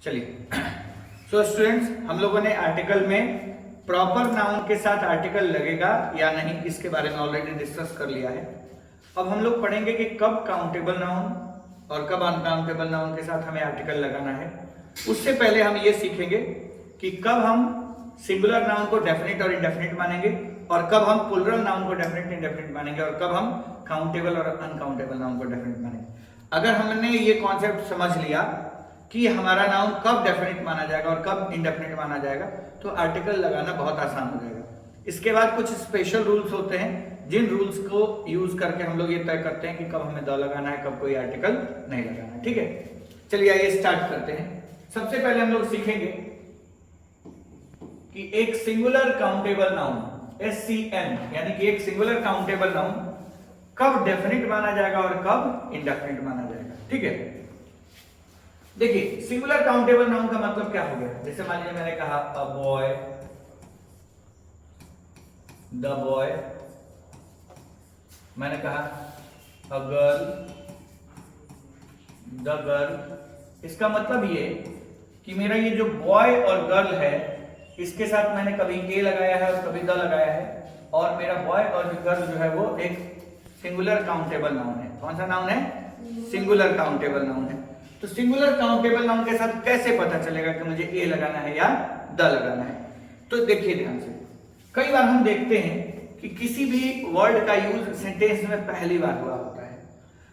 चलिए so students, हम लोगों ने आर्टिकल में प्रॉपर नाउन के साथ आर्टिकल लगेगा या नहीं इसके बारे में ऑलरेडी डिस्कस कर लिया है। अब हम लोग पढ़ेंगे कि कब काउंटेबल नाउन और कब अनकाउंटेबल नाउन के साथ हमें आर्टिकल लगाना है। उससे पहले हम ये सीखेंगे कि कब हम सिंगुलर नाउन को डेफिनेट और इंडेफिनेट मानेंगे और कब हम प्लूरल नाउन को डेफिनेट इंडेफिनेट मानेंगे और कब हम काउंटेबल और अनकाउंटेबल नाउन को डेफिनेट मानेंगे। अगर हमने ये कॉन्सेप्ट समझ लिया कि हमारा नाउन कब डेफिनेट माना जाएगा और कब इंडेफिनेट माना जाएगा तो आर्टिकल लगाना बहुत आसान हो जाएगा। इसके बाद कुछ स्पेशल रूल्स होते हैं जिन रूल्स को यूज करके हम लोग ये तय करते हैं कि कब हमें द लगाना है, कब कोई आर्टिकल नहीं लगाना है। ठीक है, चलिए आइए स्टार्ट करते हैं। सबसे पहले हम लोग सीखेंगे कि एक सिंगुलर काउंटेबल नाउन SCN यानी कि एक सिंगुलर काउंटेबल नाउन कब डेफिनेट माना जाएगा और कब इंडेफिनेट माना जाएगा। ठीक है, देखिए सिंगुलर काउंटेबल नाउन का मतलब क्या हो गया। जैसे मान लीजिए मैंने कहा अ बॉय, द बॉय, मैंने कहा अ गर्ल, द गर्ल। इसका मतलब ये कि मेरा ये जो बॉय और गर्ल है इसके साथ मैंने कभी ए लगाया है और कभी द लगाया है और मेरा बॉय और गर्ल जो है वो एक सिंगुलर काउंटेबल नाउन है। कौन सा नाउन है? सिंगुलर काउंटेबल नाउन है। तो सिंगुलर काउंटेबल नाउन के साथ कैसे पता चलेगा कि मुझे ए लगाना है या द लगाना है? तो देखिए ध्यान से, कई बार हम देखते हैं कि किसी भी वर्ड का यूज सेंटेंस में पहली बार हुआ होता है।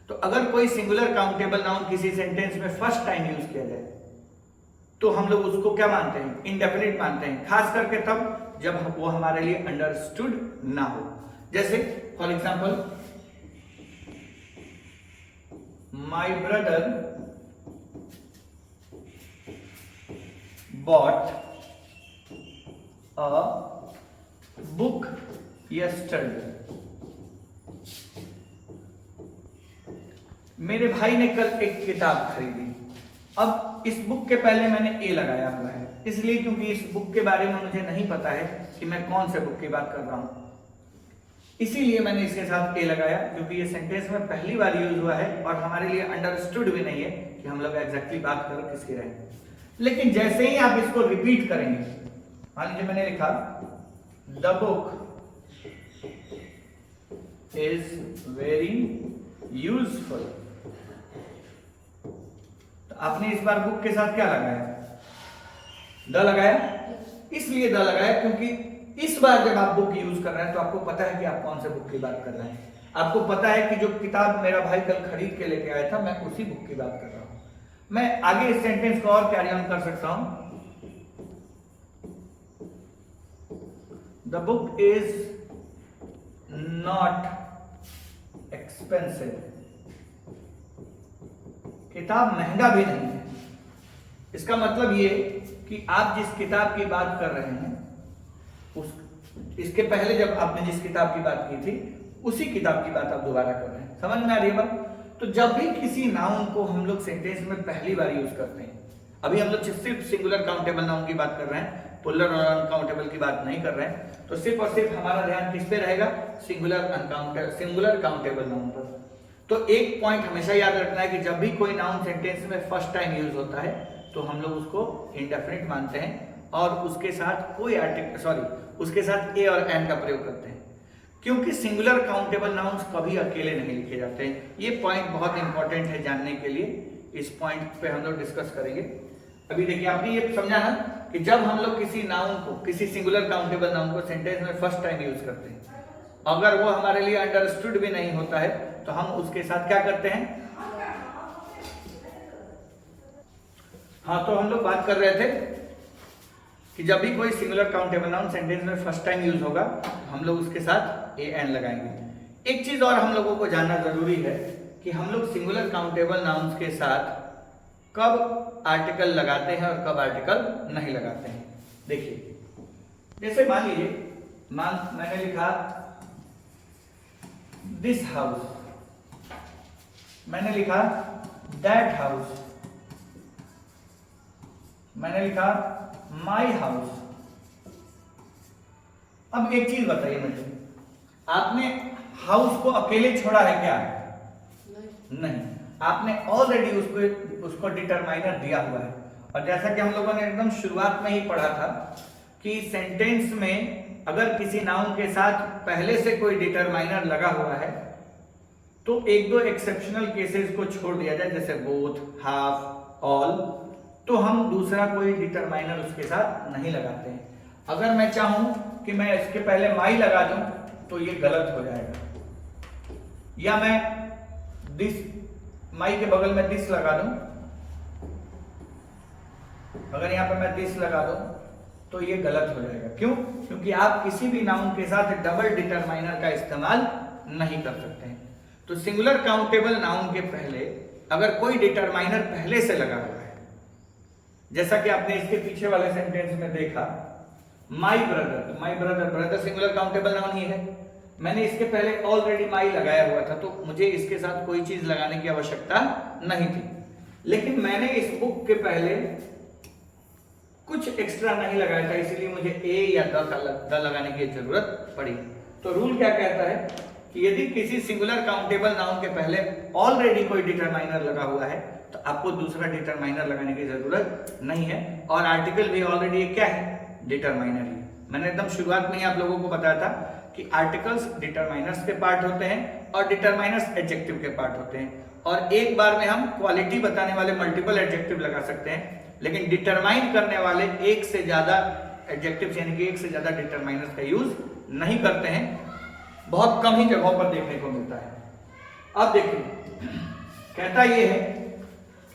तो अगर कोई सिंगुलर काउंटेबल नाउन किसी सेंटेंस में फर्स्ट टाइम यूज किया जाए तो हम लोग उसको क्या मानते हैं? इंडेफिनिट मानते हैं, खास करके तब जब वो हमारे लिए अंडरस्टूड ना हो। जैसे for example, my brother bought a book yesterday। मेरे भाई ने कल एक किताब खरीदी। अब इस बुक के पहले मैंने ए लगाया हुआ है, इसलिए क्योंकि इस बुक के बारे में मुझे नहीं पता है कि मैं कौन से बुक की बात कर रहा हूं, इसीलिए मैंने इसके साथ ए लगाया, क्योंकि ये सेंटेंस में पहली बार यूज हुआ है और हमारे लिए अंडरस्टूड भी नहीं है कि हम लोग एग्जैक्टली बात कर किसकी रहे हैं। लेकिन जैसे ही आप इसको रिपीट करेंगे, मान लीजिए मैंने लिखा the book is very useful, तो आपने इस बार बुक के साथ क्या लगाया? द लगाया। इसलिए द लगाया क्योंकि इस बार जब आप बुक यूज कर रहे हैं तो आपको पता है कि आप कौन से बुक की बात कर रहे हैं। आपको पता है कि जो किताब मेरा भाई कल खरीद के लेके आया था मैं उसी बुक की बात कर रहा हूं। मैं आगे इस सेंटेंस को और कैरी ऑन कर सकता हूं। The book is not expensive, किताब महंगा भी नहीं है। इसका मतलब ये कि आप जिस किताब की बात कर रहे हैं इसके पहले जब आपने जिस किताब की बात की थी उसी किताब की बात आप दोबारा कर रहे हैं। समझ में आ रही है बात? तो जब भी किसी नाउन को हम लोग सेंटेंस में पहली बार यूज करते हैं, अभी हम लोग सिर्फ सिंगुलर काउंटेबल नाउन की बात कर रहे हैं, प्लूरल और अनकाउंटेबल की बात नहीं कर रहे हैं, तो सिर्फ और सिर्फ हमारा ध्यान किस पे रहेगा? सिंगुलर काउंटेबल नाउन पर। तो एक पॉइंट हमेशा याद रखना है कि जब भी कोई नाउन सेंटेंस में फर्स्ट टाइम यूज होता है तो हम लोग उसको इंडेफिनिट मानते हैं और उसके साथ कोई उसके साथ ए और एन का प्रयोग करते हैं, क्योंकि सिंगुलर काउंटेबल नाउन्स कभी अकेले नहीं लिखे जाते हैं। ये पॉइंट बहुत इंपॉर्टेंट है जानने के लिए, इस पॉइंट पे हम लोग डिस्कस करेंगे। अभी देखिए आपने ये समझा ना कि जब हम लोग किसी नाउन को, किसी सिंगुलर काउंटेबल नाउन को सेंटेंस में फर्स्ट टाइम यूज करते हैं, अगर वो हमारे लिए अंडरस्टूड भी नहीं होता है तो हम उसके साथ क्या करते हैं? हाँ, तो हम लोग बात कर रहे थे कि जब भी कोई सिंगुलर काउंटेबल नाउन सेंटेंस में फर्स्ट टाइम यूज होगा हम लोग उसके साथ ए एन लगाएंगे। एक चीज और हम लोगों को जानना जरूरी है कि हम लोग सिंगुलर काउंटेबल नाउन्स के साथ कब आर्टिकल लगाते हैं और कब आर्टिकल नहीं लगाते हैं। देखिए, जैसे मान लीजिए मैंने लिखा दिस हाउस, मैंने लिखा दैट हाउस, मैंने लिखा माई हाउस। अब एक चीज बताइए मुझे, आपने हाउस को अकेले छोड़ा है क्या? नहीं, आपने ऑलरेडी उसको डिटरमाइनर दिया हुआ है और जैसा कि हम लोगों ने एकदम शुरुआत में ही पढ़ा था कि सेंटेंस में अगर किसी नाउन के साथ पहले से कोई डिटरमाइनर लगा हुआ है तो एक दो एक्सेप्शनल केसेस को छोड़ दिया जाए, जैसे बोथ, हाफ, ऑल, तो हम दूसरा कोई डिटरमाइनर उसके साथ नहीं लगाते हैं। अगर मैं चाहूं कि मैं इसके पहले माई लगा दूं तो ये गलत हो जाएगा, या मैं दिस, माई के बगल में दिस लगा दूं, अगर यहां पर मैं दिस लगा दूं तो ये गलत हो जाएगा। क्यों? क्योंकि आप किसी भी नाउन के साथ डबल डिटरमाइनर का इस्तेमाल नहीं कर सकते हैं। तो सिंगुलर काउंटेबल नाउन के पहले अगर कोई डिटरमाइनर पहले से लगा हुआ है, जैसा कि आपने इसके पीछे वाले सेंटेंस में देखा, माई ब्रदर, तो my brother, brother singular countable noun ही है, मैंने इसके पहले ऑलरेडी माई लगाया हुआ था, तो मुझे इसके साथ कोई चीज लगाने की आवश्यकता नहीं थी। लेकिन मैंने इस बुक के पहले कुछ एक्स्ट्रा नहीं लगाया था, इसीलिए मुझे ए या द लगाने की जरूरत पड़ी। तो रूल क्या कहता है कि यदि किसी सिंगुलर काउंटेबल नाउन के पहले ऑलरेडी कोई डिटरमाइनर लगा हुआ है तो आपको दूसरा डिटरमाइनर लगाने की जरूरत नहीं है। और आर्टिकल भी ऑलरेडी क्या है? डिटरमाइनर ही। मैंने एकदम शुरुआत में ही आप लोगों को बताया था कि आर्टिकल्स डिटरमाइनर्स के पार्ट होते हैं और डिटरमाइनर्स एडजेक्टिव के पार्ट होते हैं, और एक बार में हम क्वालिटी बताने वाले मल्टीपल एडजेक्टिव लगा सकते हैं, लेकिन डिटरमाइन करने वाले एक से ज्यादा एडजेक्टिव्स यानी कि एक से ज्यादा डिटरमाइनर्स का यूज नहीं करते हैं, बहुत कम ही जगहों पर देखने को मिलता है। अब देखिए, कहता यह है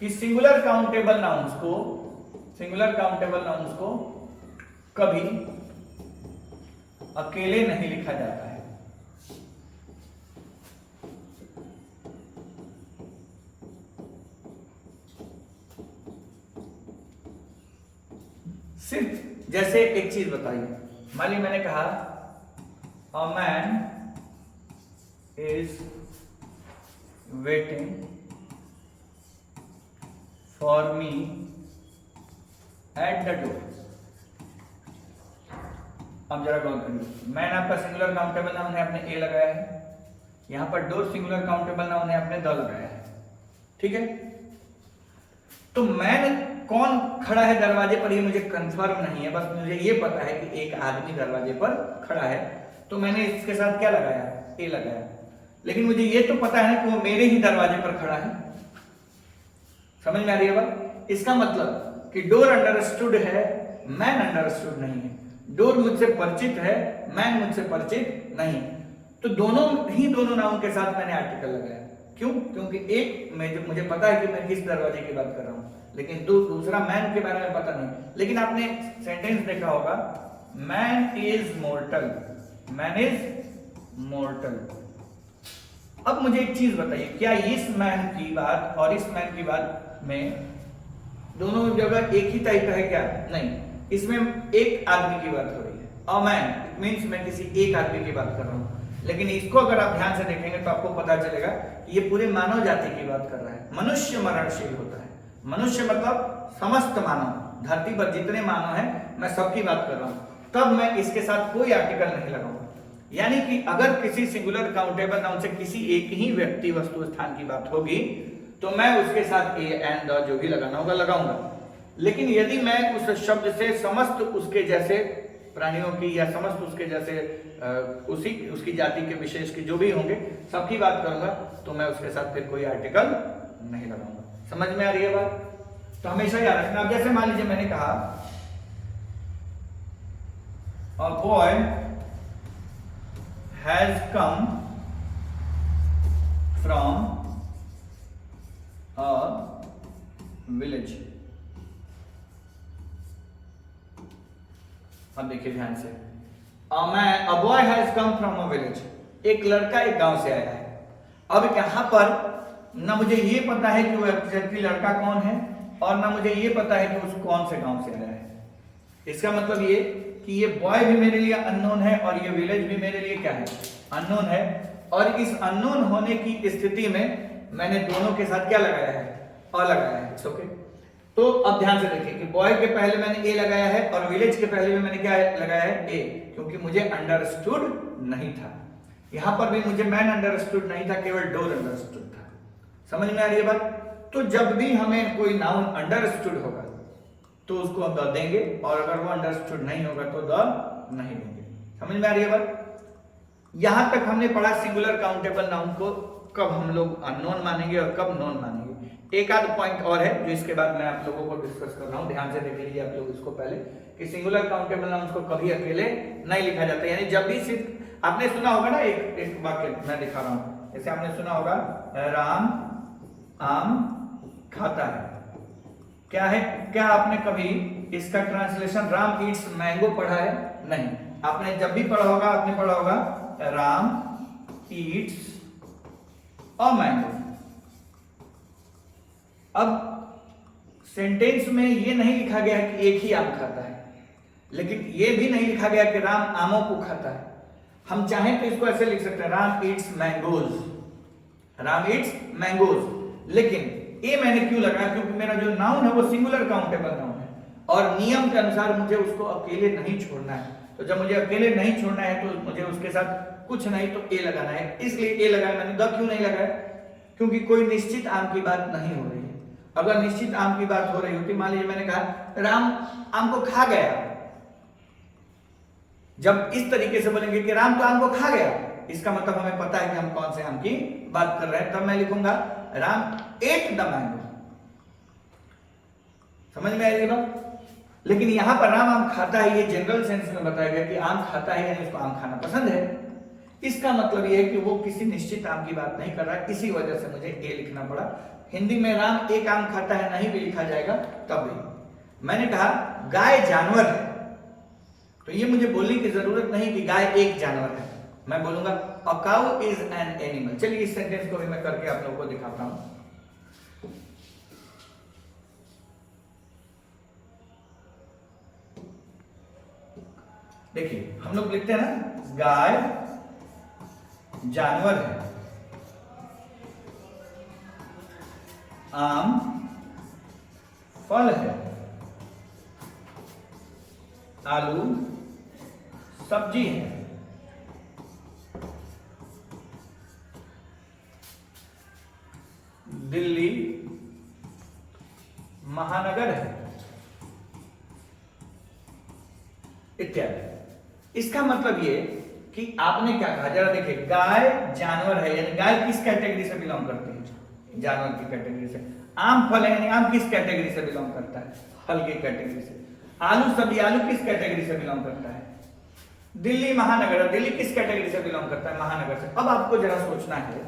कि सिंगुलर काउंटेबल नाउन्स को कभी अकेले नहीं लिखा जाता है। सिर्फ जैसे एक चीज बताइए, मान ली मैंने कहा a man is waiting for me at the door. अब जरा गौर करिए, मैन आपका सिंगुलर काउंटेबल नाउन है, आपने ए लगाया है, यहां पर डोर सिंगुलर काउंटेबल नाउन है, आपने द लगाया है, ठीक है। तो मैन कौन खड़ा है दरवाजे पर ये मुझे कंफर्म नहीं है, बस मुझे ये पता है कि एक आदमी दरवाजे पर खड़ा है, तो मैंने इसके साथ क्या लगाया? ए लगाया। लेकिन मुझे ये तो पता है कि वो मेरे ही दरवाजे पर खड़ा है। समझ में आ रही है बात? इसका मतलब कि डोर अंडरस्टूड है, मैन अंडरस्टूड नहीं है। डोर मुझसे परिचित है, मैन मुझसे परिचित नहीं। तो दोनों नाउन के साथ मैंने आर्टिकल लगाया। क्यों? क्योंकि एक में मुझे पता है कि मैं किस दरवाजे की बात कर रहा हूं, लेकिन दूसरा मैन के बारे में पता नहीं। लेकिन आपने सेंटेंस देखा होगा, man is mortar, man is mortar. अब मुझे एक चीज बताइए, क्या इस मैन की बात और इस मैन की बात में दोनों जगह एक ही टाइप का है क्या? नहीं, इसमें एक आदमी की बात हो रही है। अ मैन इट मींस मैं किसी एक आदमी की बात कर रहा हूं। लेकिन इसको अगर आप ध्यान से देखेंगे तो आपको पता चलेगा कि ये पूरे मानव जाति की बात कर रहा है। मनुष्य मरणशील होता है, मनुष्य मतलब समस्त मानव, धरती पर जितने मानव हैं मैं सबकी बात कर रहा हूं, तब मैं इसके साथ कोई आर्टिकल नहीं लगाऊंगा। यानी कि अगर किसी सिंगुलर काउंटेबल नाउन से किसी एक ही व्यक्ति, वस्तु, स्थान की बात होगी तो मैं उसके साथ ए एंड द जो भी लगाना होगा लगाऊंगा। लेकिन यदि मैं उस शब्द से समस्त उसके जैसे प्राणियों की या समस्त उसके जैसे उसकी जाति के विशेष के जो भी होंगे सबकी बात करूंगा तो मैं उसके साथ फिर कोई आर्टिकल नहीं लगाऊंगा। समझ में आ रही है बात? तो हमेशा याद रखना। अब जैसे मान लीजिए मैंने कहा a boy has come from a village. अब देखिए ध्यान से, a boy has come from a village, एक लड़का एक गांव से आया है। अब यहां पर ना मुझे ये पता है कि वो एग्जैक्टली लड़का कौन है और ना मुझे ये पता है कि उस कौन से गांव से आया है। इसका मतलब ये कि ये बॉय भी मेरे लिए अननोन है और ये विलेज भी मेरे लिए क्या है? अननोन है। और इस अननोन होने की स्थिति में मैंने दोनों के साथ क्या लगाया है? अ लगाया है। ओके, तो अब ध्यान से देखिए कि बॉय के पहले मैंने ए लगाया है और विलेज के पहले में मैंने क्या लगाया है? ए, क्योंकि मुझे अंडरस्टूड नहीं था। यहां पर भी मुझे मैन अंडरस्टूड नहीं था, केवल डोर अंडरस्टूड था। समझ में आ रही है बात? तो जब भी हमें कोई नाउन अंडरस्टूड होगा तो उसको हम द देंगे, और अगर वो अंडरस्टूड नहीं होगा तो द नहीं देंगे। समझ में आ रही है बात? यहां तक हमने पढ़ा सिंगुलर काउंटेबल नाउन को कब हम लोग अननोन मानेंगे और कब नॉन मानेंगे। एक आध पॉइंट और है जो इसके बाद मैं आप लोगों को डिस्कस कर रहा हूं, ध्यान से देख लीजिए आप लोग इसको पहले, कि सिंगुलर काउंटेबल नाउन को कभी अकेले नहीं लिखा जाता, यानी जब भी सिर्फ आपने सुना होगा ना, एक वाक्य मैं दिखा रहा हूं, जैसे आपने सुना होगा राम आम खाता है। क्या है, क्या आपने कभी इसका ट्रांसलेशन राम ईट्स मैंगो पढ़ा है? नहीं। आपने जब भी पढ़ा होगा आपने पढ़ा होगा राम ईट्स अ मैंगो। अब सेंटेंस में ये नहीं लिखा गया कि एक ही आम खाता है, लेकिन ये भी नहीं लिखा गया कि राम आमों को खाता है। हम चाहें तो इसको ऐसे लिख सकते हैं, Ram Yeats mangoes, Ram Yeats mangoes. लेकिन ये मैंने क्यों लगाया? क्योंकि मेरा जो नाउन है वो सिंगुलर काउंटेबल नाउन है, और नियम के अनुसार मुझे उसको अकेले नहीं छोड़ना है। तो जब मुझे अकेले नहीं छोड़ना है तो मुझे उसके साथ कुछ नहीं तो ए लगाना है, इसलिए ए लगाया मैंने। द क्यों नहीं लगाया? क्योंकि कोई निश्चित आम की बात नहीं हो रही है। अगर निश्चित आम की बात हो रही होती, मान लीजिए मैंने कहा राम आम को खा गया, जब इस तरीके से बोलेंगे कि राम तो आम को खा गया, इसका मतलब हमें पता है कि हम कौन से आम की बात कर रहे हैं, तब मैं लिखूंगा राम एट द मैंगो। समझ में आएगी बात? लेकिन यहां पर राम आम खाता है, ये जनरल सेंस में बताया गया कि आम खाता है यानी उसको आम खाना पसंद है। इसका मतलब ये है कि वो किसी निश्चित आम की बात नहीं कर रहा है, इसी वजह से मुझे ए लिखना पड़ा। हिंदी में राम एक आम खाता है नहीं भी लिखा जाएगा तब भी। मैंने कहा गाय जानवर है, तो ये मुझे बोलने की जरूरत नहीं कि गाय एक जानवर है, मैं बोलूंगा अ काउ इज एन एनिमल। चलिए इस सेंटेंस को भी मैं करके आप लोगों को दिखाता हूं। देखिए हम लोग लिखते हैं ना, गाय जानवर है, आम फल है, आलू सब्जी है, दिल्ली महानगर है, इत्यादि। इसका मतलब ये कि आपने क्या कहा, जरा देखिए, गाय जानवर है यानी गाय किस कैटेगरी से बिलोंग करती है? जानवर की कैटेगरी से। आम फल है यानी आम किस कैटेगरी से बिलोंग करता है? फल की कैटेगरी से। आलू सब्जी, आलू किस कैटेगरी से बिलोंग करता है? दिल्ली महानगर, दिल्ली किस कैटेगरी से बिलोंग करता है? महानगर से। अब आपको जरा सोचना है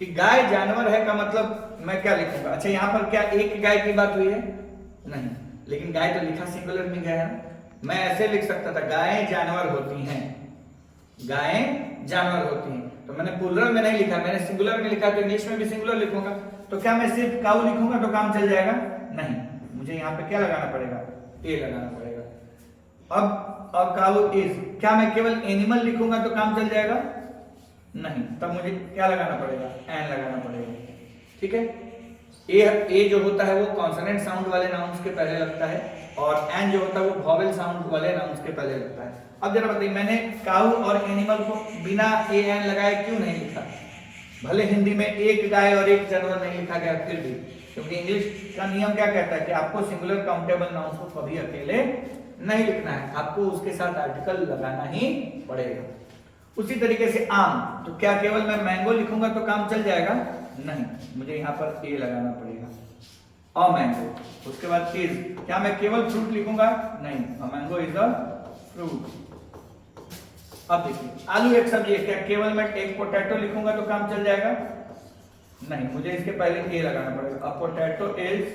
कि गाय जानवर है का मतलब मैं क्या लिखूंगा? अच्छा यहाँ पर क्या एक गाय की बात हुई है? नहीं, लेकिन गाय तो लिखा सिंगुलर में गया है। मैं ऐसे लिख सकता था, गायें जानवर होती हैं, गायें जानवर होती हैं। तो मैंने प्लूरल में नहीं लिखा, मैंने सिंगुलर में लिखा, तो इंग्लिश में भी सिंगुलर लिखूंगा। तो क्या मैं सिर्फ काऊ लिखूंगा तो काम चल जाएगा? नहीं, मुझे यहाँ पे क्या लगाना पड़ेगा? ए लगाना पड़ेगा। अब काऊ इज, क्या मैं केवल एनिमल लिखूंगा तो काम चल जाएगा? नहीं, तब मुझे क्या लगाना पड़ेगा? एन लगाना पड़ेगा। ठीक है, ए जो होता है वो कॉन्सोनेंट साउंड वाले नाउन्स के पहले लगता है, और एन जो होता है वो वॉवेल साउंड वाले नाउन्स के पहले लगता है। अब जरा बताइए, मैंने काऊ और एनिमल को बिना ए एन लगाए क्यों नहीं लिखा? भले हिंदी में एक गाय और एक जानवर नहीं लिखा गया फिर भी, क्योंकि इंग्लिश का नियम क्या कहता है कि आपको सिंगुलर काउंटेबल नाउन्स को कभी अकेले नहीं लिखना है, आपको उसके साथ आर्टिकल लगाना ही पड़ेगा। उसी तरीके से आम, तो क्या केवल मैं मैंगो लिखूंगा तो काम चल जाएगा? नहीं, मुझे यहाँ पर ए लगाना पड़ेगा, अ मैंगो। उसके बाद इज, क्या मैं केवल फ्रूट लिखूंगा? नहीं, a mango is a fruit. अब देखिए, आलू एक सब्जी है, क्या केवल मैं एक पोटैटो लिखूंगा तो काम चल जाएगा? नहीं, मुझे इसके पहले ए लगाना पड़ेगा, अ पोटैटो इज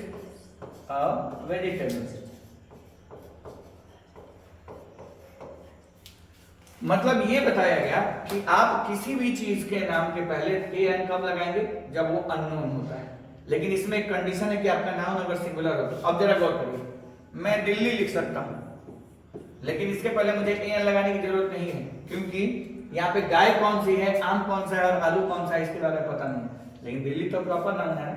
अ वेजिटेबल। मतलब ये बताया गया कि आप किसी भी चीज के नाम के पहले ए एन कब लगाएंगे? जब वो अननोन होता है। लेकिन इसमें एक कंडीशन है कि आपका नाउन अगर सिंगुलर हो तो। अब जरा गौर करिए, मैं दिल्ली लिख सकता हूं, लेकिन इसके पहले मुझे ए एन लगाने की जरूरत नहीं है, क्योंकि यहाँ पे गाय कौन सी है, आम कौन सा है और आलू कौन सा है इसके बारे में पता नहीं। लेकिन दिल्ली तो प्रॉपर नाउन है,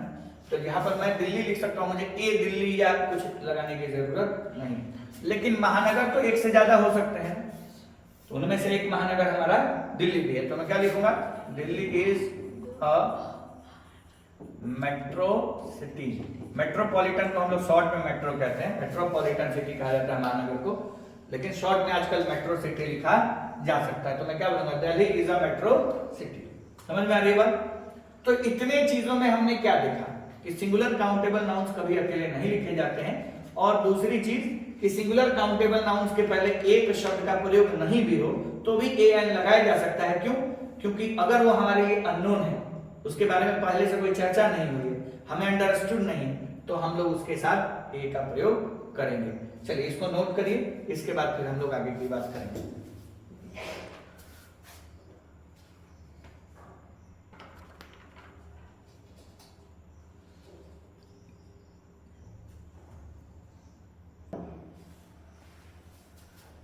तो यहाँ पर मैं दिल्ली लिख सकता हूँ, मुझे ए दिल्ली या कुछ लगाने की जरूरत नहीं। लेकिन महानगर तो एक से ज्यादा हो सकते हैं, तो उनमें से एक महानगर हमारा दिल्ली भी है, तो मैं क्या लिखूंगा? Delhi is a metro city, metropolitan को हम लोग शॉर्ट में मेट्रो कहते हैं, मेट्रोपॉलिटन सिटी कहा जाता है महानगर को, लेकिन शॉर्ट में आजकल मेट्रो सिटी लिखा जा सकता है। तो मैं क्या बोलूंगा, Delhi is a metro city. समझ में आ रही है बात? तो इतने चीजों में हमने क्या देखा कि सिंगुलर काउंटेबल नाउन्स कभी अकेले नहीं लिखे जाते हैं, और दूसरी चीज कि सिंगुलर काउंटेबल नाउन्स के पहले एक शब्द का प्रयोग नहीं भी हो तो भी an लगाया जा सकता है। क्यों? क्योंकि अगर वो हमारे लिए अननोन है, उसके बारे में पहले से कोई चर्चा नहीं हुई है, हमें अंडरस्टूड नहीं, तो हम लोग उसके साथ ए का प्रयोग करेंगे। चलिए इसको नोट करिए, इसके बाद फिर हम लोग आगे की बात करेंगे।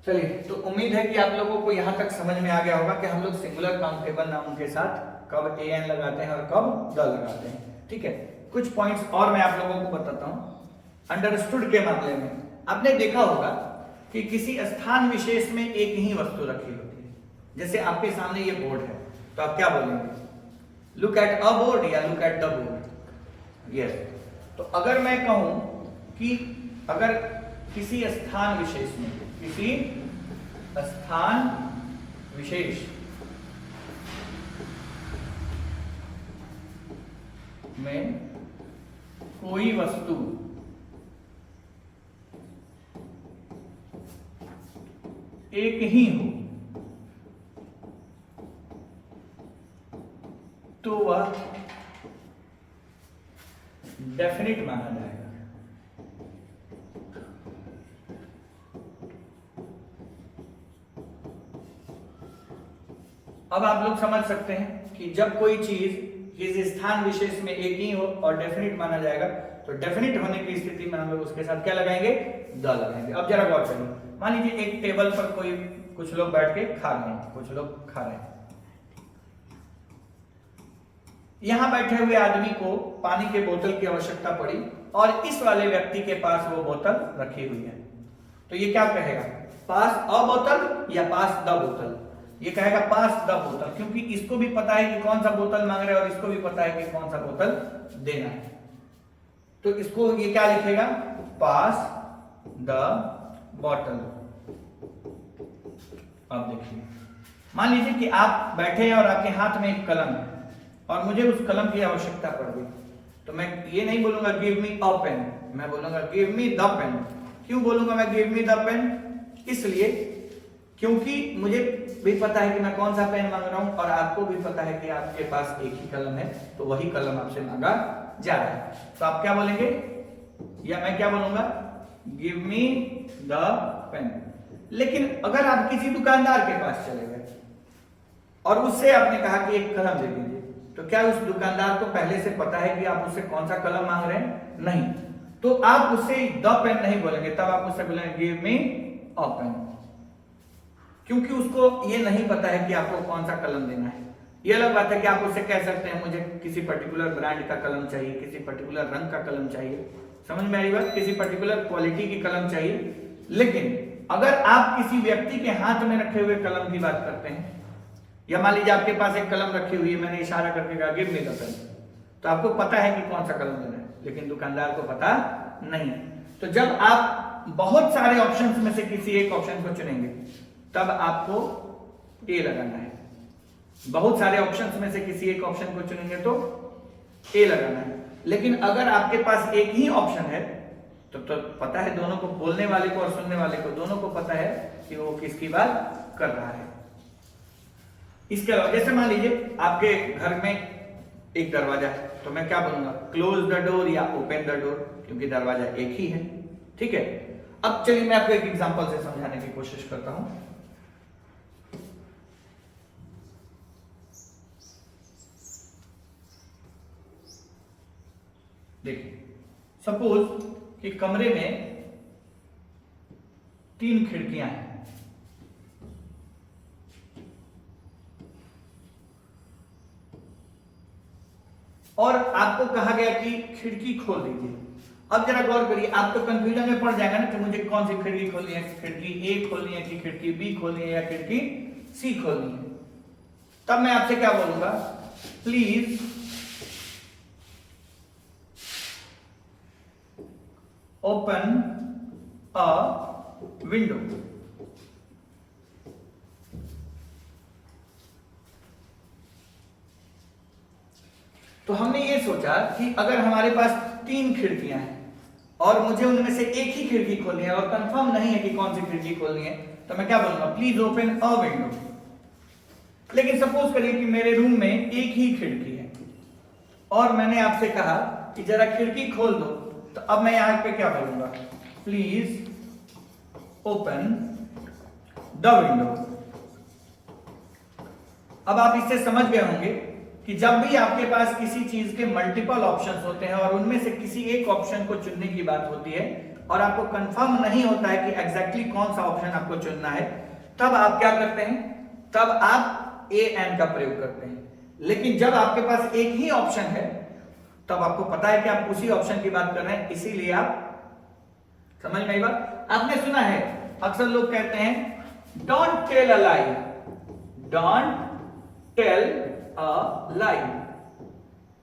चलिए, तो उम्मीद है कि आप लोगों को यहां तक समझ में आ गया होगा कि हम लोग सिंगुलर काउंटेबल नाउन के साथ कब an लगाते हैं और कब द लगाते हैं। ठीक है, कुछ पॉइंट्स और मैं आप लोगों को बताता हूं। अंडरस्टूड के मामले में आपने देखा होगा कि किसी स्थान विशेष में एक ही वस्तु रखी होती है। जैसे आपके सामने ये बोर्ड है, तो आप क्या बोलेंगे, लुक एट अ बोर्ड या look at the board? Yes. तो अगर मैं कहूं कि अगर किसी स्थान विशेष में, किसी स्थान विशेष में कोई वस्तु एक ही हो तो वह डेफिनिट माना जाएगा। अब आप लोग समझ सकते हैं कि जब कोई चीज किसी स्थान विशेष में एक ही हो और डेफिनिट माना जाएगा, तो डेफिनिट होने की स्थिति में हम लोग उसके साथ क्या लगाएंगे, द लगाएंगे। अब जरा गौर करिए, मान लीजिए एक टेबल पर कुछ लोग बैठ के खा रहे हैं, कुछ लोग खा रहे हैं। यहां बैठे हुए आदमी को पानी के बोतल की आवश्यकता पड़ी और इस वाले व्यक्ति के पास वो बोतल रखी हुई है, तो ये क्या कहेगा, पास अ बोतल या पास द बोतल? ये कहेगा पास द बोतल, क्योंकि इसको भी पता है कि कौन सा बोतल मांग रहा है और इसको भी पता है कि कौन सा बोतल देना है। तो इसको ये क्या लिखेगा, पास द बॉटल। अब देखिए, मान लीजिए कि आप बैठे हैं और आपके हाथ में एक कलम है और मुझे उस कलम की आवश्यकता पड़ गई, तो मैं ये नहीं बोलूंगा गिव मी अ पेन, मैं बोलूंगा गिव मी द पेन। क्यों बोलूंगा मैं गिव मी द पेन? इसलिए क्योंकि मुझे भी पता है कि मैं कौन सा पेन मांग रहा हूं और आपको भी पता है कि आपके पास एक ही कलम है, तो वही कलम आपसे मांगा जा रहा है। तो आप क्या बोलेंगे, या मैं क्या बोलूंगा, गिव मी द पेन। लेकिन अगर आप किसी दुकानदार के पास चले गए और उससे आपने कहा कि एक कलम दे दीजिए, तो क्या उस दुकानदार को पहले से पता है कि आप उससे कौन सा कलम मांग रहे हैं? नहीं। तो आप उससे द पेन नहीं बोलेंगे, तब आप उससे बोलेंगे गिव मी अ पेन, क्योंकि उसको ये नहीं पता है कि आपको कौन सा कलम देना है। ये अलग बात है कि आप उससे कह सकते हैं मुझे किसी पर्टिकुलर ब्रांड का कलम चाहिए, किसी पर्टिकुलर रंग का कलम चाहिए, समझ में आई बात, किसी पर्टिकुलर क्वालिटी की कलम चाहिए। लेकिन अगर आप किसी व्यक्ति के हाथ में रखे हुए कलम की बात करते हैं, या मान लीजिए आपके पास एक कलम रखी हुई है, मैंने इशारा करके कहा गिव मी द पेन, तो आपको पता है कि कौन सा कलम देना है, लेकिन दुकानदार को पता नहीं। तो जब आप बहुत सारे ऑप्शंस में से किसी एक ऑप्शन को चुनेंगे, तब आपको ए लगाना है। बहुत सारे ऑप्शंस में से किसी एक ऑप्शन को चुनेंगे तो ए लगाना है। लेकिन अगर आपके पास एक ही ऑप्शन है, तो पता है दोनों को, बोलने वाले को और सुनने वाले को, दोनों को पता है कि वो किसकी बात कर रहा है। इसके अलावा जैसे मान लीजिए आपके घर में एक दरवाजा है, तो मैं क्या बोलूंगा, क्लोज द डोर या ओपन द डोर, क्योंकि दरवाजा एक ही है। ठीक है, अब चलिए मैं आपको एक एग्जांपल से समझाने की कोशिश करता हूं। देखिए, सपोज कि कमरे में 3 खिड़कियां हैं, और आपको कहा गया कि खिड़की खोल दीजिए। अब जरा गौर करिए, आप तो कंफ्यूजन में पड़ जाएगा ना कि मुझे कौन सी खिड़की खोलनी है, खिड़की ए खोलनी है कि खिड़की बी खोलनी है या खिड़की सी खोलनी है। तब मैं आपसे क्या बोलूंगा, प्लीज ओपन अ विंडो। तो हमने ये सोचा कि अगर हमारे पास 3 खिड़कियां हैं और मुझे उनमें से एक ही खिड़की खोलनी है और कंफर्म नहीं है कि कौन सी खिड़की खोलनी है, तो मैं क्या बोलूंगा, प्लीज ओपन अ विंडो। लेकिन सपोज करिए कि मेरे रूम में एक ही खिड़की है और मैंने आपसे कहा कि जरा खिड़की खोल दो, तो अब मैं यहां पे क्या बोलूंगा, प्लीज ओपन द विंडो। अब आप इससे समझ गए होंगे कि जब भी आपके पास किसी चीज के मल्टीपल ऑप्शंस होते हैं और उनमें से किसी एक ऑप्शन को चुनने की बात होती है और आपको कंफर्म नहीं होता है कि एग्जैक्टली कौन सा ऑप्शन आपको चुनना है, तब आप क्या करते हैं, तब आप ए एंड का प्रयोग करते हैं। लेकिन जब आपके पास एक ही ऑप्शन है तब आपको पता है कि आप उसी ऑप्शन की बात कर रहे हैं, इसीलिए आप, समझ में आई बात। आपने सुना है अक्सर लोग कहते हैं don't tell a lie, don't tell a lie,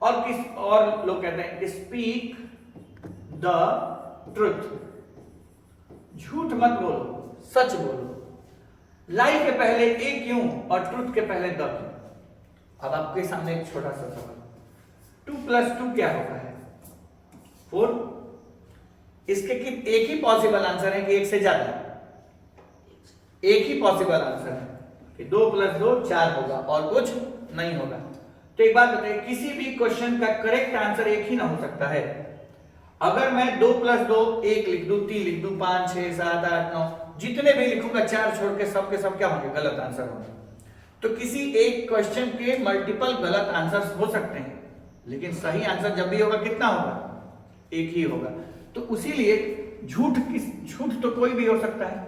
और लोग कहते हैं स्पीक द ट्रुथ, झूठ मत बोलो, सच बोलो। लाई के पहले ए क्यों और ट्रुथ के पहले द क्यों? अब आपके सामने एक छोटा सा सवाल, 2 + 2 क्या होता है, 4। इसके एक ही पॉसिबल आंसर है कि एक से ज्यादा? एक ही पॉसिबल आंसर है कि 2 + 2 4 होगा और कुछ नहीं होगा। तो एक बात बताइए, किसी भी क्वेश्चन का करेक्ट आंसर एक ही ना हो सकता है। अगर मैं 2 + 2 1 लिख दूं, 3 लिख दूं, 5 6 7 8 9 जितने भी लिखूंगा, 4 छोड़ के सब क्या होंगे, गलत आंसर होंगे। तो किसी एक क्वेश्चन के मल्टीपल गलत आंसर्स हो सकते हैं, लेकिन सही आंसर जब भी होगा कितना होगा, एक ही होगा। तो उसीलिए झूठ तो कोई भी हो सकता है।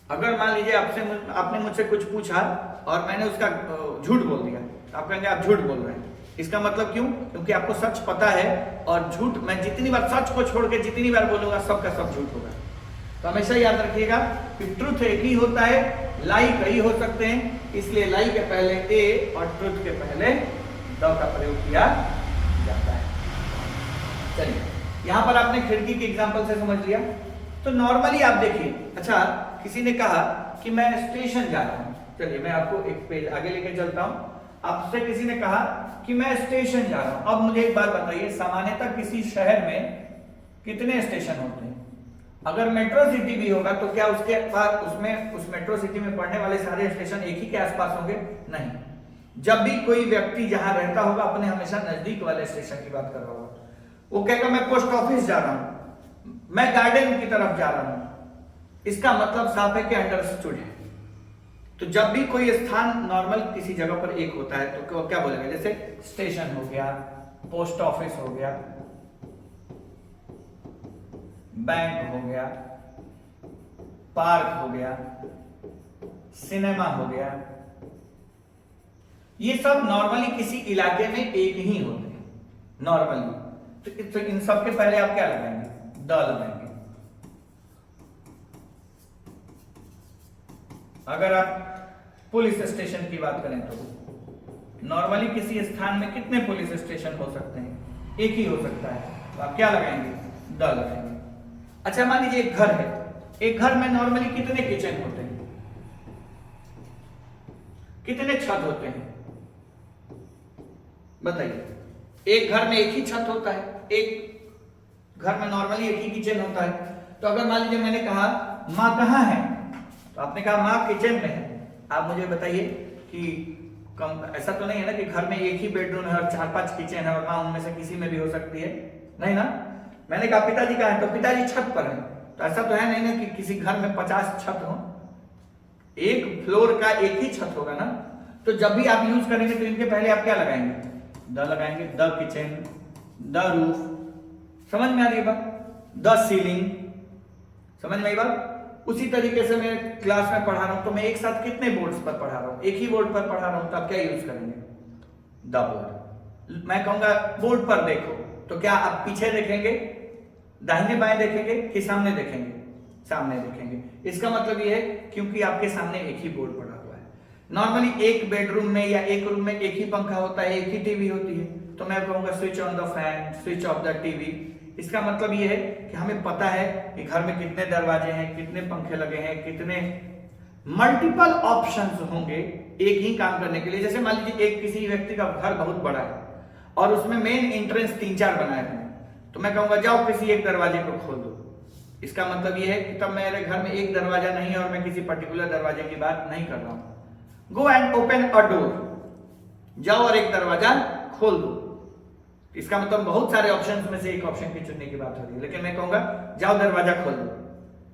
अगर मान लीजिए आपने मुझसे कुछ पूछा और मैंने उसका झूठ बोल दिया, तो आप कहेंगे आप झूठ बोल रहे हैं। इसका मतलब क्यों? क्योंकि आपको सच पता है और झूठ, मैं जितनी बार सच को छोड़ के जितनी बार बोलूंगा सबका सब झूठ होगा। तो हमेशा याद रखिएगा कि ट्रुथ एक ही होता है, लाई कई हो सकते हैं, इसलिए लाई के पहले ए और ट्रुथ के पहले द का प्रयोग किया जाता है। चलिए, यहां पर आपने खिड़की के एग्जांपल से समझ लिया। तो नॉर्मली आप देखिए, अच्छा किसी ने कहा कि मैं स्टेशन जा रहा हूं, चलिए मैं आपको एक पेज आगे लेके चलता हूं। आपसे किसी ने कहा कि मैं स्टेशन जा रहा हूं। अब मुझे एक बात बताइए, सामान्यतः किसी शहर में कितने स्टेशन होते हैं? अगर मेट्रो सिटी भी होगा तो क्या उसके पास उस मेट्रो सिटी में पड़ने वाले सारे स्टेशन एक ही के आसपास होंगे? नहीं। जब भी कोई व्यक्ति जहां रहता होगा अपने हमेशा नजदीक वाले स्टेशन की बात कर रहा होगा। वो कहेगा मैं पोस्ट ऑफिस जा रहा हूं, मैं गार्डन की तरफ जा रहा हूं, इसका मतलब साफ है कि अंडरस्टूड है। तो जब भी कोई स्थान नॉर्मल किसी जगह पर एक होता है तो क्या बोलेंगे, जैसे स्टेशन हो गया, पोस्ट ऑफिस हो गया, बैंक हो गया, पार्क हो गया, सिनेमा हो गया, ये सब नॉर्मली किसी इलाके में एक ही होते हैं नॉर्मली। तो इन सब के पहले आप क्या लगाएंगे, द लगाएंगे। अगर आप पुलिस स्टेशन की बात करें तो नॉर्मली किसी स्थान में कितने पुलिस स्टेशन हो सकते हैं? एक ही हो सकता है, तो आप क्या लगाएंगे, द लगाएंगे। अच्छा मान लीजिए एक घर है, एक घर में नॉर्मली कितने किचन होते हैं, कितने छत होते हैं, बताइए। एक घर में एक ही छत होता है, एक घर में नॉर्मली एक ही किचन होता है। तो अगर मान लीजिए मैंने कहा माँ कहाँ है, तो आपने कहा माँ किचन में है। आप मुझे बताइए कि ऐसा तो नहीं है ना कि घर में एक ही बेडरूम है और 4-5 किचन है और माँ उनमें से किसी में भी हो सकती है, नहीं ना। मैंने कहा पिताजी कहाँ है, तो पिताजी छत पर है। तो ऐसा तो है नहीं ना कि किसी घर में 50 छत हो, एक फ्लोर का एक ही छत होगा ना। तो जब भी आप यूज करेंगे तो इनके पहले आप क्या लगाएंगे, द लगाएंगे। द किचन, द रूफ, समझ में आ रही है बात, द सीलिंग, समझ में आई बात। उसी तरीके से मैं क्लास में पढ़ा रहा हूं तो मैं एक साथ कितने बोर्ड्स पर पढ़ा रहा हूं, एक ही बोर्ड पर पढ़ा रहा हूं, तो आप क्या यूज करेंगे, द बोर्ड। मैं कहूंगा बोर्ड पर देखो, तो क्या आप पीछे देखेंगे, दाहिने बाएं देखेंगे कि सामने देखेंगे, सामने देखेंगे। इसका मतलब ये है क्योंकि आपके सामने एक ही बोर्ड पड़ा हुआ है। नॉर्मली एक बेडरूम में या एक रूम में एक ही पंखा होता है, एक ही टीवी होती है, तो मैं कहूंगा switch on the fan, switch off the TV. इसका मतलब ये है कि हमें पता है कि घर में कितने दरवाजे हैं, कितने पंखे लगे हैं, कितने मल्टीपल ऑप्शंस होंगे एक ही काम करने के लिए। जैसे मान लीजिए एक किसी व्यक्ति का घर बहुत बड़ा है और उसमें मेन एंट्रेंस 3-4 बनाए हुए हैं, तो मैं कहूंगा जाओ किसी एक दरवाजे को खोल दो। इसका मतलब यह है कि तब मेरे घर में एक दरवाजा नहीं है और मैं किसी पर्टिकुलर दरवाजे की बात नहीं कर रहा हूं। Go and open a door, जाओ और एक दरवाजा खोल दो। इसका मतलब बहुत सारे ऑप्शंस में से एक ऑप्शन की चुनने की बात हो रही है, लेकिन मैं कहूंगा जाओ दरवाजा खोल दो।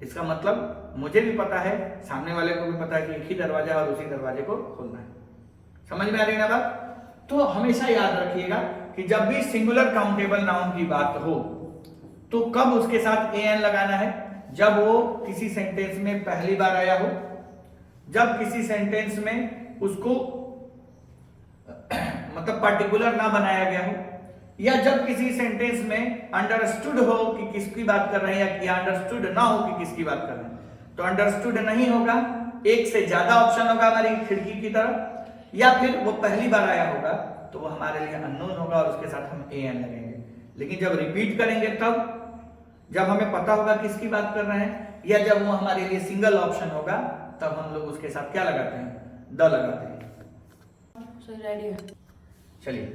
इसका मतलब मुझे भी पता है, सामने वाले को भी पता है कि एक ही दरवाजा और उसी दरवाजे को खोलना है। समझ में आ रही है ना बात? तो हमेशा याद रखिएगा कि जब भी सिंगुलर काउंटेबल नाउन की बात हो तो कब उसके साथ an लगाना है? जब वो किसी सेंटेंस में पहली बार आया हो, जब किसी सेंटेंस में उसको मतलब पर्टिकुलर ना बनाया गया हो, या जब किसी सेंटेंस में अंडरस्टूड हो कि किसकी बात कर रहे हैं या अंडरस्टूड ना हो कि किसकी बात कर रहे हैं। तो अंडरस्टूड नहीं होगा, एक से ज्यादा ऑप्शन होगा हमारी खिड़की की तरफ, या फिर वो पहली बार आया होगा तो वो हमारे लिए अननोन होगा और उसके साथ हम an लगेंगे। लेकिन जब रिपीट करेंगे तब, जब हमें पता होगा किसकी बात कर रहे हैं, या जब वो हमारे लिए सिंगल ऑप्शन होगा, तब हम लोग उसके साथ क्या लगाते हैं? द लगाते हैं। चलिए,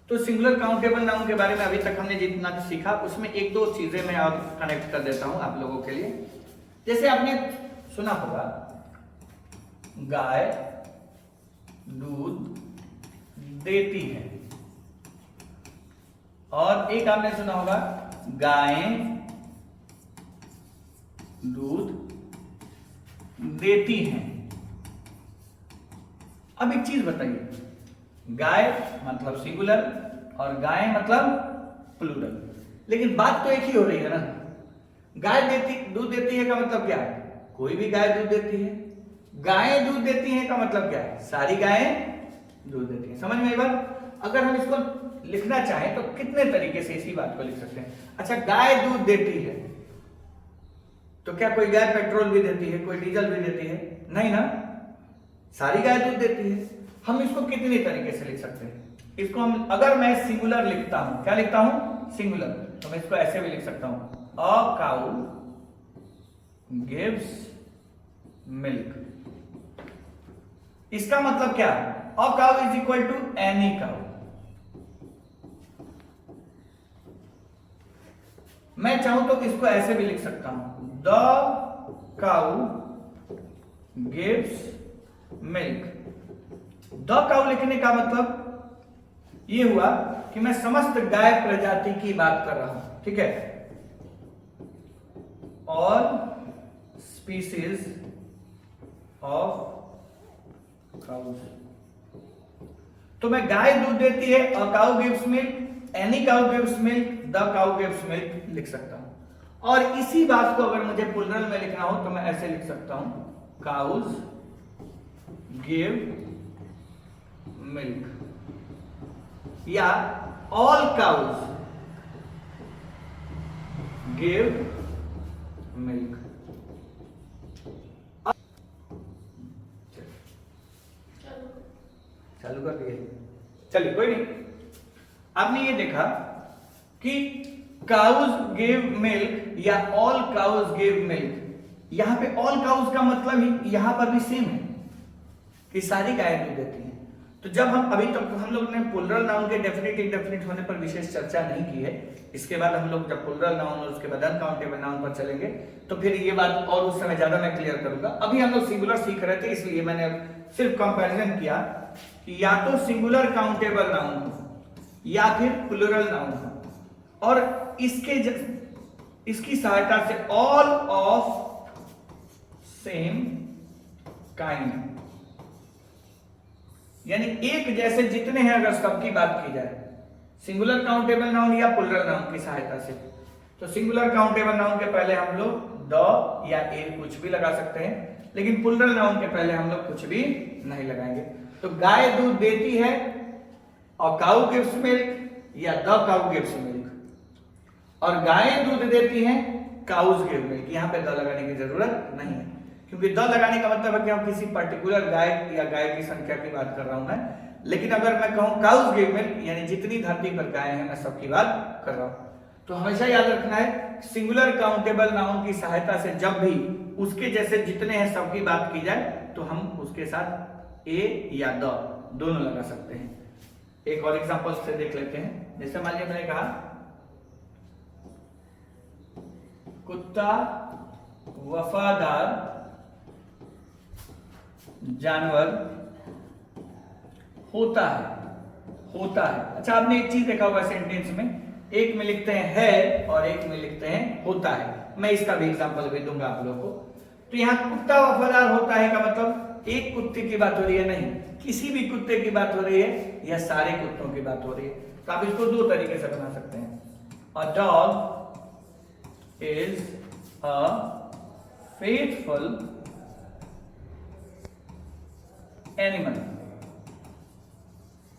तो सिंगुलर काउंटेबल नाउन के बारे में अभी तक हमने जितना सीखा उसमें एक दो चीजें मैं और कनेक्ट कर देता हूं आप लोगों के लिए। जैसे आपने सुना होगा गाय दूध देती है, और एक आपने सुना होगा गायें दूध देती हैं। अब एक चीज बताइए, गाय मतलब सिंगुलर और गाय मतलब प्लूरल, लेकिन बात तो एक ही हो रही है ना। गाय दूध देती है का मतलब क्या है? कोई भी गाय दूध देती है। गायें दूध देती हैं का मतलब क्या है? सारी गायें दूध देती हैं। समझ में आई बात? अगर हम इसको लिखना चाहें तो कितने तरीके से इसी बात को लिख सकते हैं। अच्छा, गाय दूध देती है तो क्या कोई गाय पेट्रोल भी देती है, कोई डीजल भी देती है? नहीं ना, सारी गाय दूध देती है। हम इसको कितनी तरीके से लिख सकते हैं? इसको हम, अगर मैं सिंगुलर लिखता हूं, क्या लिखता हूं? सिंगुलर, तो मैं इसको ऐसे भी लिख सकता हूं, अ काउ गिव्स मिल्क। इसका मतलब क्या? A cow is equal to any cow. मैं चाहूं तो इसको ऐसे भी लिख सकता हूं, the cow gives milk. The cow लिखने का मतलब ये हुआ कि मैं समस्त गाय प्रजाति की बात कर रहा हूं, ठीक है, और स्पीसीज ऑफ काउज। तो मैं गाय दूध देती है, a cow gives milk, any cow gives milk, the cow gives milk लिख सकता हूं। और इसी बात को अगर मुझे प्लूरल में लिखना हो तो मैं ऐसे लिख सकता हूं, काउज गिव मिल्क, या ऑल काउज गिव मिल्क। चालू कर दिए? चलिए, कोई नहीं। आपने ये देखा कि काउज गिव मिल्क या ऑल काउज गिव मिल्क। यहां पे ऑल काउज का मतलब ही यहां पर भी सेम है कि सारी गायें दूध देती हैं। तो जब हम अभी तक हम लोग ने प्लूरल नाउन के डेफिनेट इंडेफिनिट होने पर विशेष चर्चा नहीं की है। इसके बाद हम लोग जब प्लूरल नाउन और उसके बाद अनकाउंटेबल नाउन पर चलेंगे तो फिर ये बात और उस समय ज्यादा मैं क्लियर करूंगा। अभी हम लोग सिंगुलर सीख रहे थे, इसलिए मैंने सिर्फ कंपैरिजन किया कि या तो सिंगुलर काउंटेबल नाउन हो या फिर प्लूरल नाउन हो, और इसकी सहायता से ऑल ऑफ सेम काइंड, यानी एक जैसे जितने हैं अगर सबकी बात की जाए सिंगुलर काउंटेबल नाउन या प्लूरल नाउन की सहायता से, तो सिंगुलर काउंटेबल नाउन के पहले हम लोग द या ए कुछ भी लगा सकते हैं, लेकिन प्लूरल नाउन के पहले हम लोग कुछ भी नहीं लगाएंगे। तो गाय दूध देती है और काउ गिव्स मिल्क या द काउ गिव्स मिल्क, और गायें दूध देती हैं, काउज गिव मिल्क। यहां पे द लगाने की जरूरत नहीं है, क्योंकि द लगाने का मतलब है कि हम किसी पर्टिकुलर गाय या गाय की संख्या की बात कर रहा हूं मैं। लेकिन अगर मैं कहूं काउज गिव मिल्क, यानी जितनी धरती पर गायें हैं मैं सबकी बात कर रहा हूं। तो हमेशा याद रखना है सिंगुलर काउंटेबल नाउन की सहायता से जब भी उसके जैसे जितने हैं सबकी बात की जाए तो हम उसके साथ ए या द दोनों लगा सकते हैं। एक और एग्जांपल से देख लेते हैं। जैसे मान लीजिए मैंने कहा कुत्ता वफादार जानवर होता है। अच्छा, आपने एक चीज देखा होगा सेंटेंस में, एक में लिखते हैं है और एक में लिखते हैं होता है। मैं इसका भी एग्जांपल भी दूंगा आप लोगों को। तो यहाँ कुत्ता वफादार होता है का मतलब एक कुत्ते की बात हो रही है, नहीं, किसी भी कुत्ते की बात हो रही है या सारे कुत्तों की बात हो रही है। तो आप इसको दो तरीके से बना सकते हैं। A dog is a faithful animal.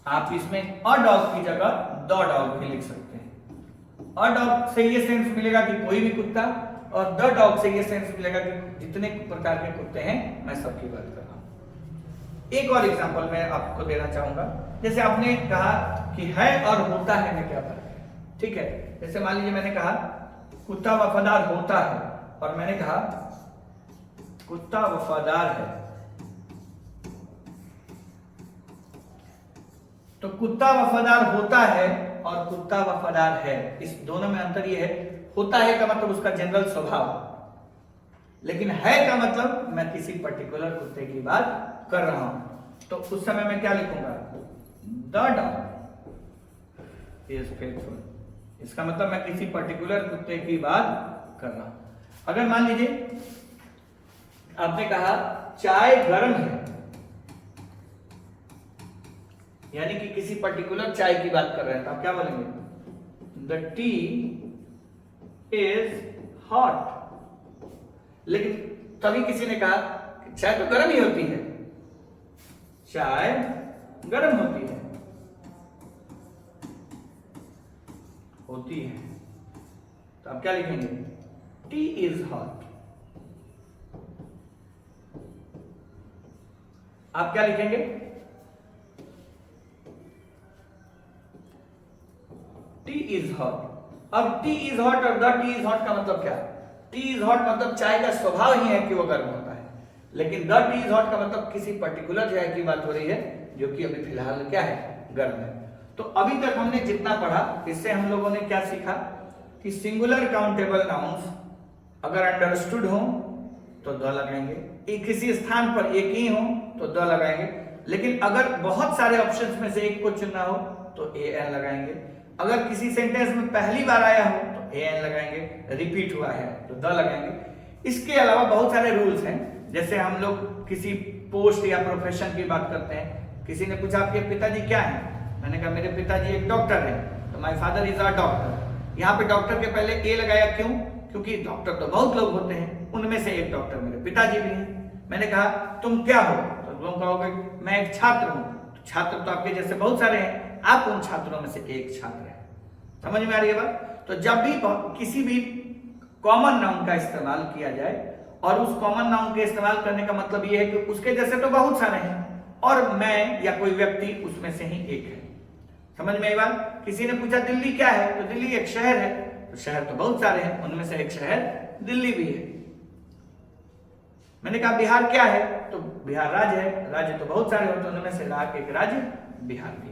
आप इसमें अ डॉग की जगह द डॉग भी लिख सकते हैं। अ डॉग से ये सेंस मिलेगा कि कोई भी कुत्ता, और द डॉग से ये सेंस मिलेगा कि जितने प्रकार के कुत्ते हैं मैं सबकी बात कर रहा हूं। एक और एग्जांपल मैं आपको देना चाहूंगा। जैसे आपने कहा कि है और होता है में क्या फर्क है, ठीक है। जैसे मान लीजिए मैंने कहा कुत्ता वफादार होता है और मैंने कहा कुत्ता वफादार है। तो कुत्ता वफादार होता है और कुत्ता वफादार है, इस दोनों में अंतर यह है, होता है का मतलब उसका जनरल स्वभाव, लेकिन है का मतलब मैं किसी पर्टिकुलर कुत्ते की बात कर रहा हूं। तो उस समय मैं क्या लिखूंगा, द डॉग इज फेथफुल। इसका मतलब मैं किसी पर्टिकुलर कुत्ते की बात कर रहा हूं। अगर मान लीजिए आपने कहा चाय गर्म है, यानी कि किसी पर्टिकुलर चाय की बात कर रहे हैं, तो आप क्या बोलेंगे, द टी इज हॉट। लेकिन तभी किसी ने कहा चाय तो गर्म ही होती है, चाय गर्म होती है, तो आप क्या लिखेंगे, टी इज हॉट। आप क्या लिखेंगे, टी इज हॉट। अब टी इज हॉट और द टी इज हॉट का मतलब क्या है, टी इज हॉट मतलब चाय का स्वभाव ही है कि वो गर्म होता है, लेकिन द टी इज हॉट का मतलब किसी पर्टिकुलर चाय की बात हो रही है जो कि अभी फिलहाल क्या है, गर्म है। तो अभी तक हमने जितना पढ़ा इससे हम लोगों ने क्या सीखा कि सिंगुलर काउंटेबल नाउन्स अगर अंडरस्टूड हो तो द लगाएंगे, किसी स्थान पर एक ही हो तो द लगाएंगे, लेकिन अगर बहुत सारे ऑप्शंस में से एक को चुनना हो तो ए एन लगाएंगे। अगर किसी सेंटेंस में पहली बार आया हो तो ए एन लगाएंगे, रिपीट हुआ है तो द लगाएंगे। इसके अलावा बहुत सारे रूल्स हैं। जैसे हम लोग किसी पोस्ट या प्रोफेशन की बात करते हैं, किसी ने पूछा आपके पिताजी क्या हैं, मैंने कहा मेरे पिताजी एक डॉक्टर हैं, तो my father is a doctor. यहाँ पे डॉक्टर के पहले ए लगाया, क्यों, क्योंकि डॉक्टर तो बहुत लोग होते हैं, उनमें से एक डॉक्टर मेरे पिताजी भी हैं। मैंने कहा तुम क्या हो, तो तुम कहोगे मैं एक छात्र हूँ, तो छात्र तो आपके जैसे बहुत सारे हैं, आप उन छात्रों में से एक छात्र हैं। समझ में आ रही है बात। तो जब भी किसी भी कॉमन नाउन का इस्तेमाल किया जाए, और उस कॉमन नाउन के इस्तेमाल करने का मतलब यह है कि उसके जैसे तो बहुत सारे हैं और मैं या कोई व्यक्ति उसमें से ही एक है। समझ में आई बात। किसी ने पूछा दिल्ली क्या है, तो दिल्ली एक शहर है, तो शहर तो बहुत सारे हैं, उनमें से एक शहर दिल्ली भी है। मैंने कहा बिहार क्या है, तो बिहार राज्य है, राज्य तो बहुत सारे होते हैं, उनमें से एक राज्य बिहार भी।